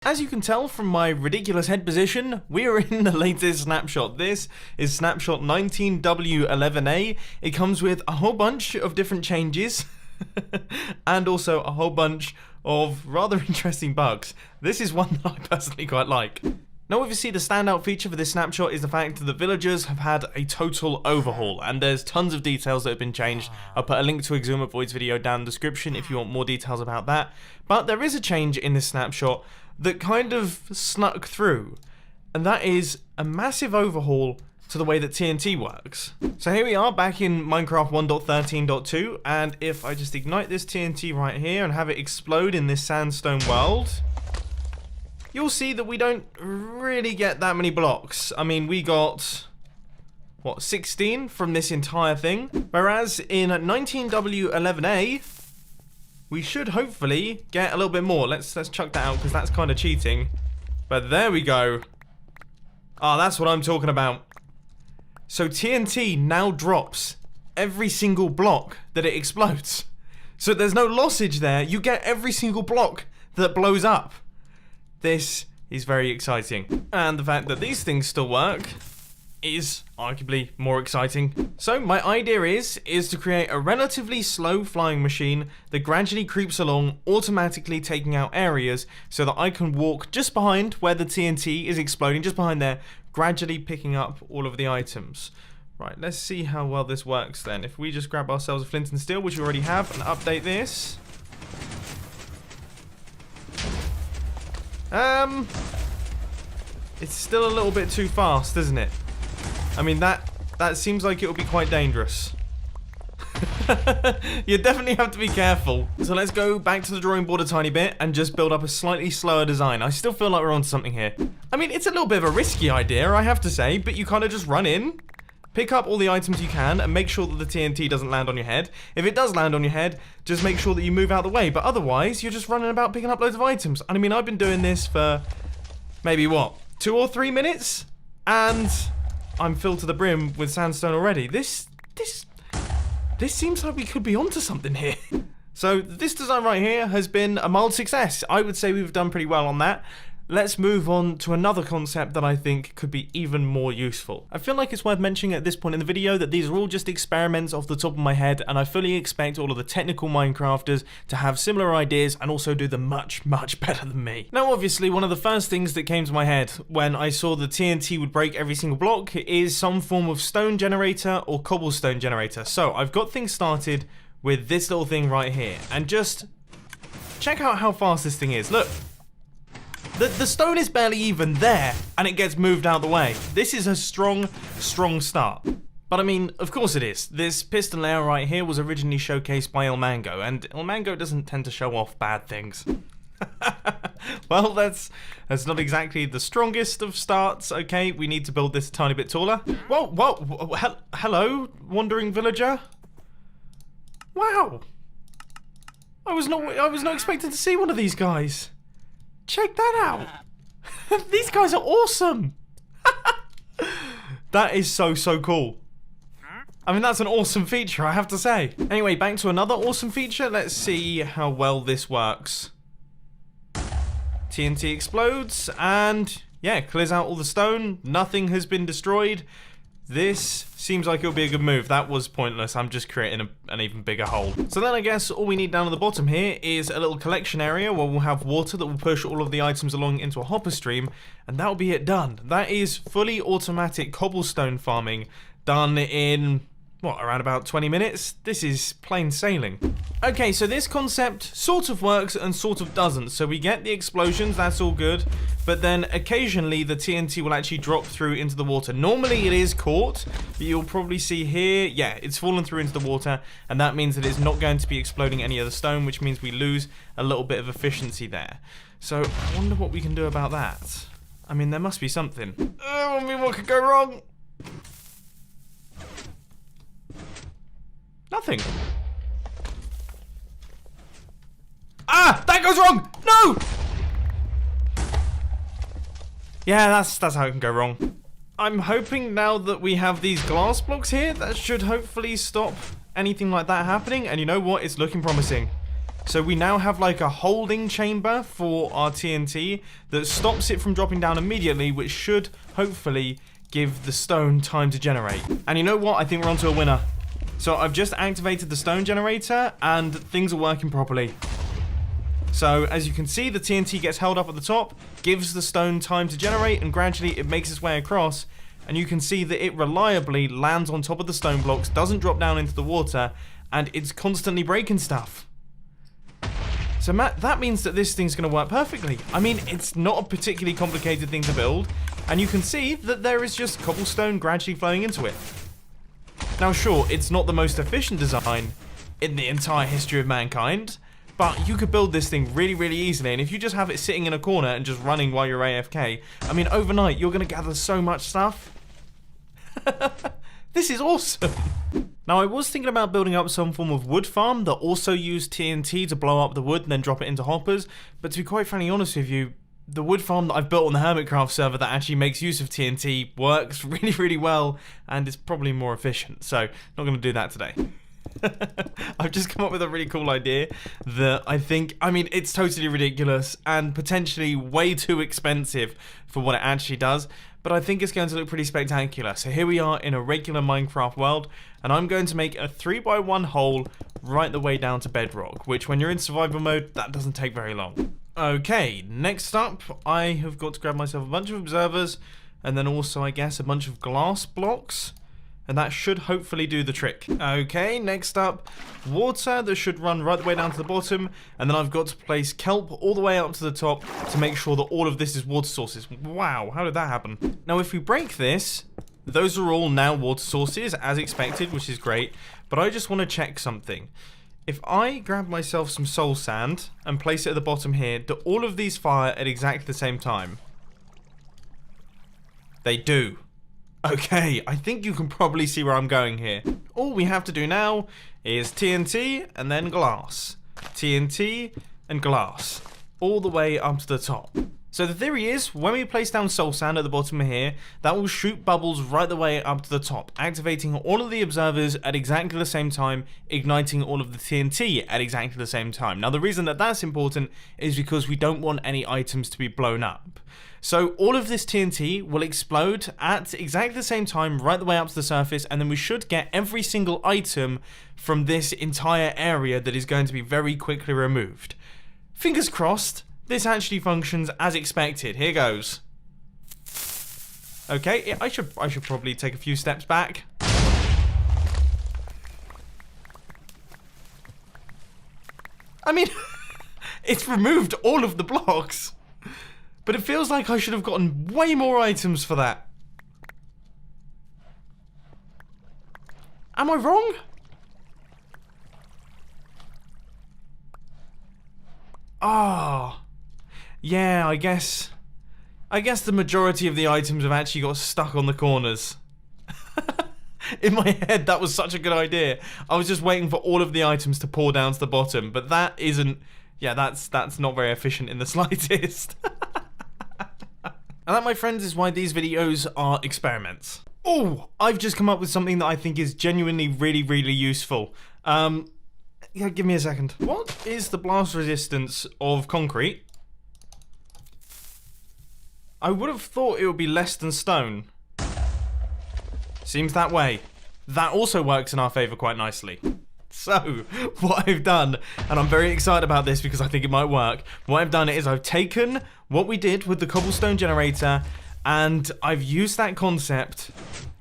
As you can tell from my ridiculous head position, we are in the latest snapshot. This is snapshot 19W11A. It comes with a whole bunch of different changes and also a whole bunch of rather interesting bugs. This is one that I personally quite like. Now obviously the standout feature for this snapshot is the fact that the villagers have had a total overhaul, and there's tons of details that have been changed. I'll put a link to Exuma Void's video down in the description if you want more details about that. But there is a change in this snapshot that kind of snuck through, and that is a massive overhaul to the way that TNT works. So here we are back in Minecraft 1.13.2, and if I just ignite this TNT right here and have it explode in this sandstone world, you'll see that we don't really get that many blocks. I mean, we got, what, 16 from this entire thing? Whereas in 19W11A, we should hopefully get a little bit more. Let's chuck that out because that's kind of cheating. But there we go. Ah, that's what I'm talking about. So TNT now drops every single block that it explodes. So there's no lossage there. You get every single block that blows up. This is very exciting. And the fact that these things still work is arguably more exciting. So my idea is to create a relatively slow flying machine that gradually creeps along, automatically taking out areas so that I can walk just behind where the TNT is exploding, just behind there, gradually picking up all of the items. Right, let's see how well this works then. If we just grab ourselves a flint and steel, which we already have, and update this. It's still a little bit too fast, isn't it? I mean, that seems like it will be quite dangerous. You definitely have to be careful. So let's go back to the drawing board a tiny bit and just build up a slightly slower design. I still feel like we're onto something here. I mean, it's a little bit of a risky idea, I have to say, but you kind of just run in, pick up all the items you can, and make sure that the TNT doesn't land on your head. If it does land on your head, just make sure that you move out the way. But otherwise, you're just running about picking up loads of items. And I mean, I've been doing this for maybe, what, 2 or 3 minutes? And I'm filled to the brim with sandstone already. This seems like we could be onto something here. So this design right here has been a mild success. I would say we've done pretty well on that. Let's move on to another concept that I think could be even more useful. I feel like it's worth mentioning at this point in the video that these are all just experiments off the top of my head, and I fully expect all of the technical Minecrafters to have similar ideas and also do them much, much better than me. Now obviously one of the first things that came to my head when I saw the TNT would break every single block is some form of stone generator or cobblestone generator. So I've got things started with this little thing right here, and just check out how fast this thing is. Look. The stone is barely even there, and it gets moved out the way. This is a strong, strong start. But I mean, of course it is. This piston layer right here was originally showcased by Mango, and Mango doesn't tend to show off bad things. Well, that's not exactly the strongest of starts. Okay, we need to build this a tiny bit taller. Whoa, hello, wandering villager. Wow. I was not expecting to see one of these guys. Check that out. These guys are awesome. That is so cool. I mean, that's an awesome feature, I have to say. Anyway, back to another awesome feature. Let's see how well this works. TNT explodes and yeah, clears out all the stone. Nothing has been destroyed. This seems like it'll be a good move. That was pointless. I'm just creating an even bigger hole. So then I guess all we need down at the bottom here is a little collection area where we'll have water that will push all of the items along into a hopper stream, and that'll be it done. That is fully automatic cobblestone farming done in, what, around about 20 minutes? This is plain sailing. Okay, so this concept sort of works and sort of doesn't. So we get the explosions, that's all good, but then occasionally the TNT will actually drop through into the water. Normally it is caught, but you'll probably see here, yeah, it's fallen through into the water, and that means that it's not going to be exploding any other stone, which means we lose a little bit of efficiency there. So I wonder what we can do about that. I mean, there must be something. I mean, what could go wrong? Nothing. Ah! That goes wrong! No! Yeah, that's how it can go wrong. I'm hoping now that we have these glass blocks here, that should hopefully stop anything like that happening. And you know what? It's looking promising. So we now have like a holding chamber for our TNT that stops it from dropping down immediately, which should hopefully give the stone time to generate. And you know what? I think we're onto a winner. So I've just activated the stone generator and things are working properly. So as you can see, the TNT gets held up at the top, gives the stone time to generate, and gradually it makes its way across. And you can see that it reliably lands on top of the stone blocks, doesn't drop down into the water, and it's constantly breaking stuff. So Matt, that means that this thing's going to work perfectly. I mean, it's not a particularly complicated thing to build, and you can see that there is just cobblestone gradually flowing into it. Now sure, it's not the most efficient design in the entire history of mankind, but you could build this thing really, really easily, and if you just have it sitting in a corner and just running while you're AFK, I mean, overnight, you're going to gather so much stuff. This is awesome. Now, I was thinking about building up some form of wood farm that also used TNT to blow up the wood and then drop it into hoppers, but to be quite frankly honest with you, the wood farm that I've built on the Hermitcraft server that actually makes use of TNT works really, really well, and is probably more efficient, so not going to do that today. I've just come up with a really cool idea that I mean, it's totally ridiculous and potentially way too expensive for what it actually does, but I think it's going to look pretty spectacular. So here we are in a regular Minecraft world, and I'm going to make a 3x1 hole right the way down to bedrock, which when you're in survival mode, that doesn't take very long. Okay, next up, I have got to grab myself a bunch of observers, and then also, I guess, a bunch of glass blocks. And that should hopefully do the trick. Okay, next up, water that should run right the way down to the bottom. And then I've got to place kelp all the way up to the top to make sure that all of this is water sources. Wow, how did that happen? Now, if we break this, those are all now water sources, as expected, which is great. But I just want to check something. If I grab myself some soul sand and place it at the bottom here, do all of these fire at exactly the same time? They do. Okay, I think you can probably see where I'm going here. All we have to do now is TNT and then glass. TNT and glass. All the way up to the top. So the theory is, when we place down soul sand at the bottom here, that will shoot bubbles right the way up to the top, activating all of the observers at exactly the same time, igniting all of the TNT at exactly the same time. Now the reason that that's important is because we don't want any items to be blown up. So all of this TNT will explode at exactly the same time right the way up to the surface, and then we should get every single item from this entire area that is going to be very quickly removed. Fingers crossed, this actually functions as expected. Here goes. Okay, I should probably take a few steps back. I mean, it's removed all of the blocks. But it feels like I should have gotten way more items for that. Am I wrong? Ah. Yeah, I guess the majority of the items have actually got stuck on the corners. In my head, that was such a good idea. I was just waiting for all of the items to pour down to the bottom, but that isn't... Yeah, that's not very efficient in the slightest. And that, my friends, is why these videos are experiments. Oh, I've just come up with something that I think is genuinely really, really useful. Yeah, give me a second. What is the blast resistance of concrete? I would have thought it would be less than stone. Seems that way. That also works in our favor quite nicely. So, what I've done, and I'm very excited about this because I think it might work, what I've done is I've taken what we did with the cobblestone generator and I've used that concept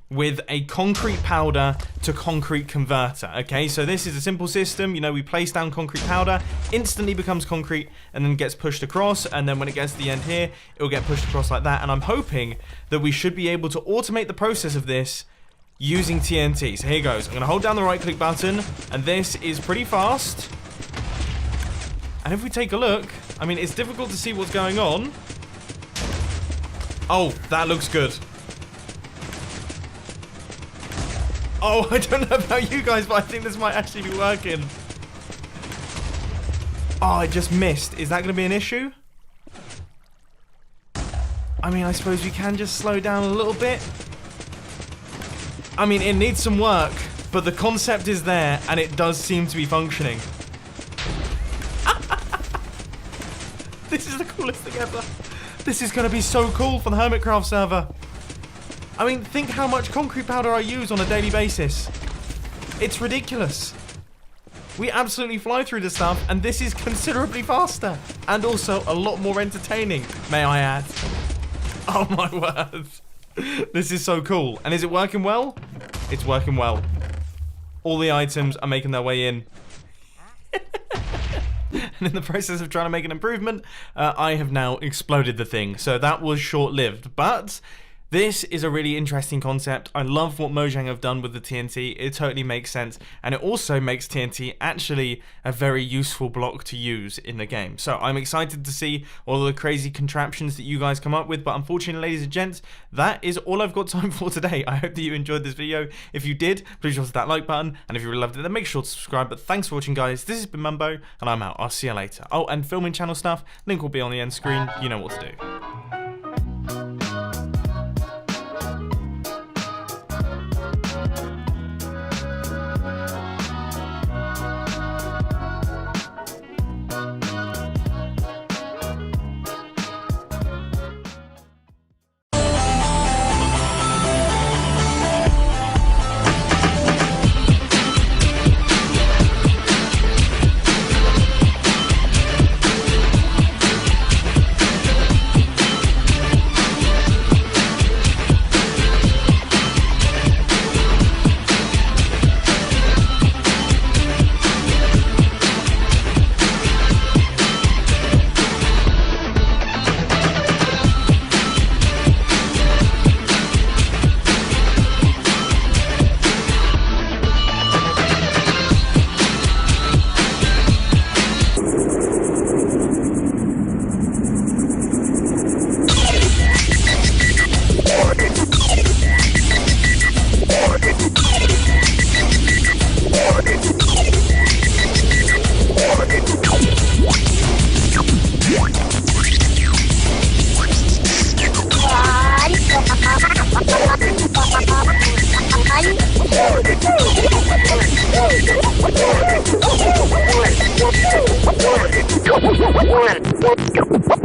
with a concrete powder to concrete converter. Okay, so this is a simple system. You know, we place down concrete powder, instantly becomes concrete, and then gets pushed across, and then when it gets to the end here, it will get pushed across like that. And I'm hoping that we should be able to automate the process of this using TNT. So here goes. I'm going to hold down the right click button, and this is pretty fast. And if we take a look, I mean, it's difficult to see what's going on. Oh, that looks good. Oh, I don't know about you guys, but I think this might actually be working. Oh, I just missed. Is that going to be an issue? I mean, I suppose we can just slow down a little bit. I mean, it needs some work, but the concept is there, and it does seem to be functioning. This is the coolest thing ever. This is going to be so cool for the Hermitcraft server. I mean, think how much concrete powder I use on a daily basis. It's ridiculous. We absolutely fly through the stuff, and this is considerably faster. And also a lot more entertaining, may I add. Oh my word. This is so cool. And is it working well? It's working well. All the items are making their way in. And in the process of trying to make an improvement, I have now exploded the thing. So that was short-lived, but this is a really interesting concept. I love what Mojang have done with the TNT. It totally makes sense, and it also makes TNT actually a very useful block to use in the game. So I'm excited to see all of the crazy contraptions that you guys come up with, but unfortunately, ladies and gents, that is all I've got time for today. I hope that you enjoyed this video. If you did, please hit that like button, and if you really loved it, then make sure to subscribe. But thanks for watching, guys. This has been Mumbo, and I'm out. I'll see you later. Oh, and filming channel stuff, link will be on the end screen. You know what to do.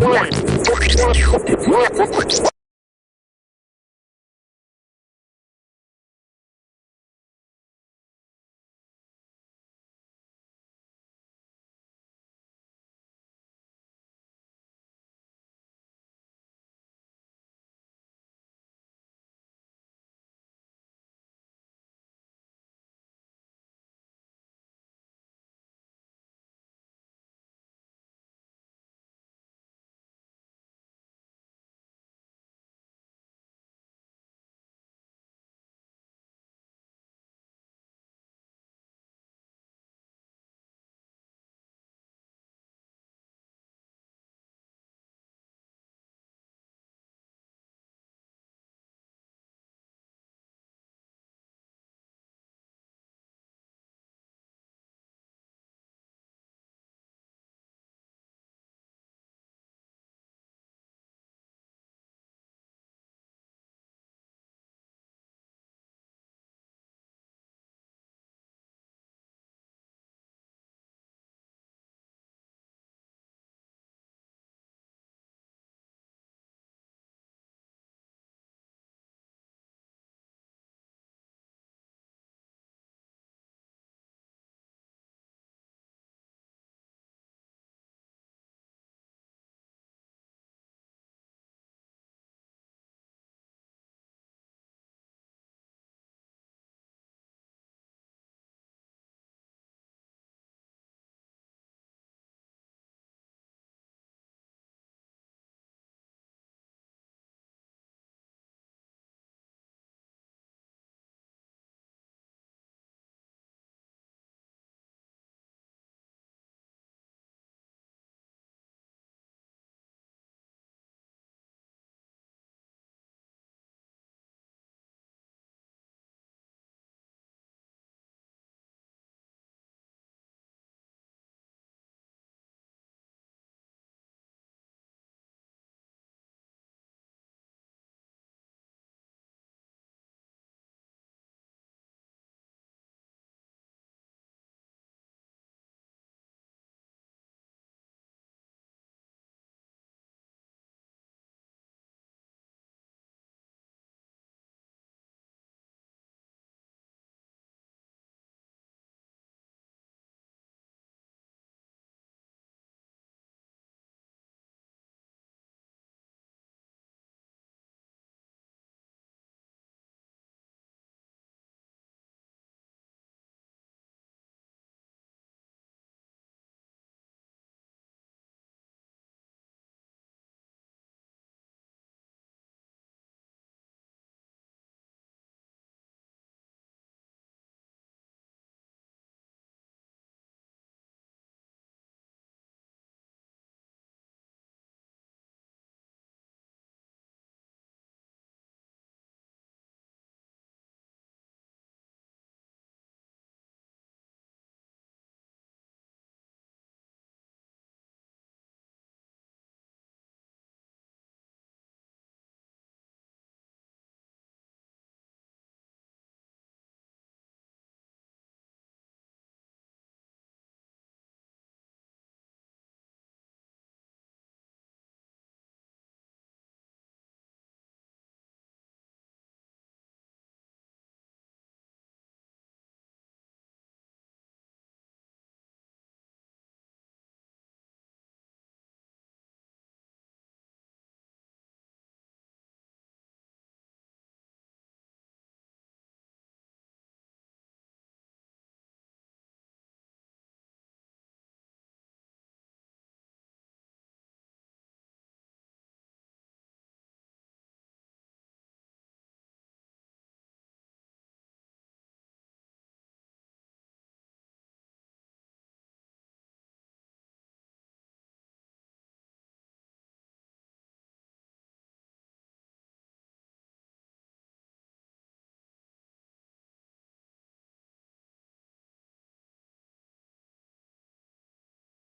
One.